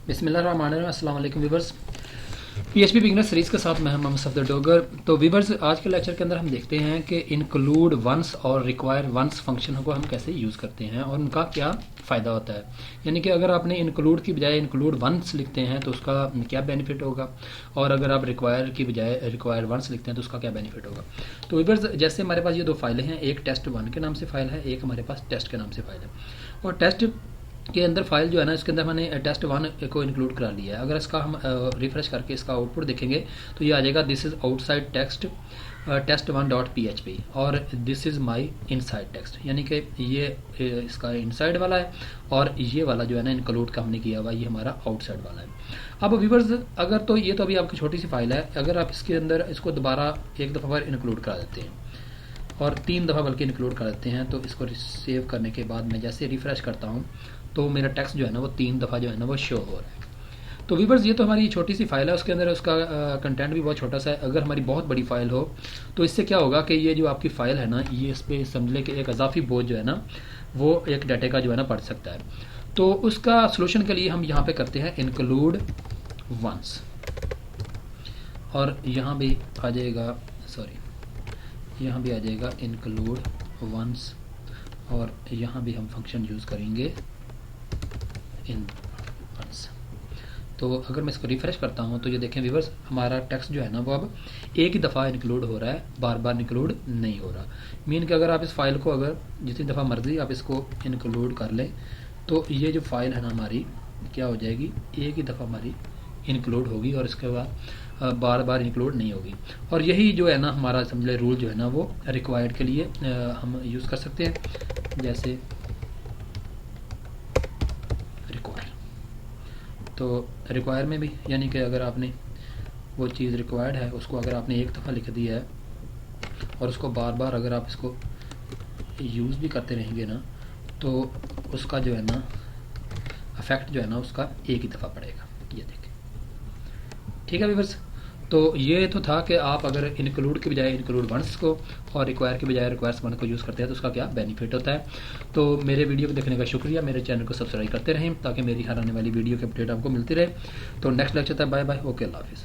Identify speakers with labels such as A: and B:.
A: बिस्मिल्लाहिर्रहमानिर्रहीम। अस्सलाम वालेकुम व्यूवर्स, पीएचपी बिगनर सीरीज़ के साथ मैं मोहम्मद सफदर डोगर। तो व्यूवर्स, आज के लेक्चर के अंदर हम देखते हैं कि इंक्लूड वंस और रिक्वायर वंस फंक्शन को हम कैसे यूज़ करते हैं और उनका क्या फ़ायदा होता है। यानी कि अगर आपने इंक्लूड की बजाय इंक्लूड वंस लिखते हैं तो उसका क्या बेनिफिट होगा, और अगर आप रिक्वायर की बजाय रिक्वायर वंस लिखते हैं तो उसका क्या बेनिफिट होगा। तो व्यूवर्स, जैसे हमारे पास ये दो फाइलें हैं, एक टेस्ट 1 के नाम से फाइल है, एक हमारे पास टेस्ट के नाम से फाइल है। और टेस्ट के अंदर फाइल जो है ना, इसके अंदर मैंने टेस्ट 1 को इंक्लूड करा लिया है। अगर इसका हम रिफ्रेश करके इसका आउटपुट देखेंगे तो ये आ जाएगा, this is outside text test 1.php और this is my inside text. यानी कि ये इसका इनसाइड वाला है और ये वाला जो है ना इंक्लूड का हमने किया हुआ, ये हमारा आउटसाइड वाला है। अब व्यूवर्स, अगर तो ये तो अभी आपकी छोटी सी फाइल है, अगर आप इसके अंदर इसको दोबारा एक दफ़ा पर इंक्लूड करा देते हैं और 3 दफ़ा बल्कि इंक्लूड कर देते हैं, तो इसको सेव करने के बाद मैं जैसे रिफ़्रेश करता हूँ तो मेरा टेक्स्ट जो है ना वो 3 दफ़ा जो है ना वो शो हो रहा है। तो व्यूवर्स, ये तो हमारी छोटी सी फाइल है, उसके अंदर उसका कंटेंट भी बहुत छोटा सा है। अगर हमारी बहुत बड़ी फाइल हो तो इससे क्या होगा कि ये जो आपकी फ़ाइल है ना, ये इस पर समझ लें कि एक इजाफी बोझ जो है ना वो एक डाटे का जो है ना बढ़ सकता है। तो उसका सोल्यूशन के लिए हम यहाँ पे करते हैं इंक्लूड वंस, और यहाँ भी आ जाएगा, सॉरी, यहाँ भी आ जाएगा इंक्लूड वंस, और यहाँ भी हम फंक्शन यूज़ करेंगे इन वंस। तो अगर मैं इसको रिफ्रेश करता हूँ तो ये देखें व्यूवर्स, हमारा टेक्स्ट जो है ना वो अब एक ही दफ़ा इंक्लूड हो रहा है, बार बार इंक्लूड नहीं हो रहा। मीन कि अगर आप इस फाइल को अगर जितनी दफ़ा मर्जी आप इसको इंक्लूड कर लें तो ये जो फाइल है ना हमारी क्या हो जाएगी, एक ही दफ़ा हमारी इंक्लूड होगी और इसके बाद बार बार इंक्लूड नहीं होगी। और यही जो है ना हमारा समझ ले रूल जो है ना वो रिक्वायर्ड के लिए हम यूज़ कर सकते हैं। जैसे रिक्वायर, तो रिक्वायर में भी यानी कि अगर आपने वो चीज़ रिक्वायर्ड है उसको अगर आपने एक दफ़ा लिख दी है और उसको बार बार अगर आप इसको यूज़ भी करते रहेंगे ना तो उसका जो है ना इफेक्ट जो है ना उसका एक ही दफ़ा पड़ेगा। ये देखें, ठीक है व्यूवर्स। तो ये तो था कि आप अगर इंक्लूड के बजाय इंक्लूड वंस को और रिक्वायर के बजाय रिक्वायर्स वन को यूज़ करते हैं तो उसका क्या बेनिफिट होता है। तो मेरे वीडियो को देखने का शुक्रिया, मेरे चैनल को सब्सक्राइब करते रहें ताकि मेरी हर आने वाली वीडियो के अपडेट आपको मिलती रहे। तो नेक्स्ट लेक्चर तक बाय बाय, ओके, अल्लाह हाफिज़।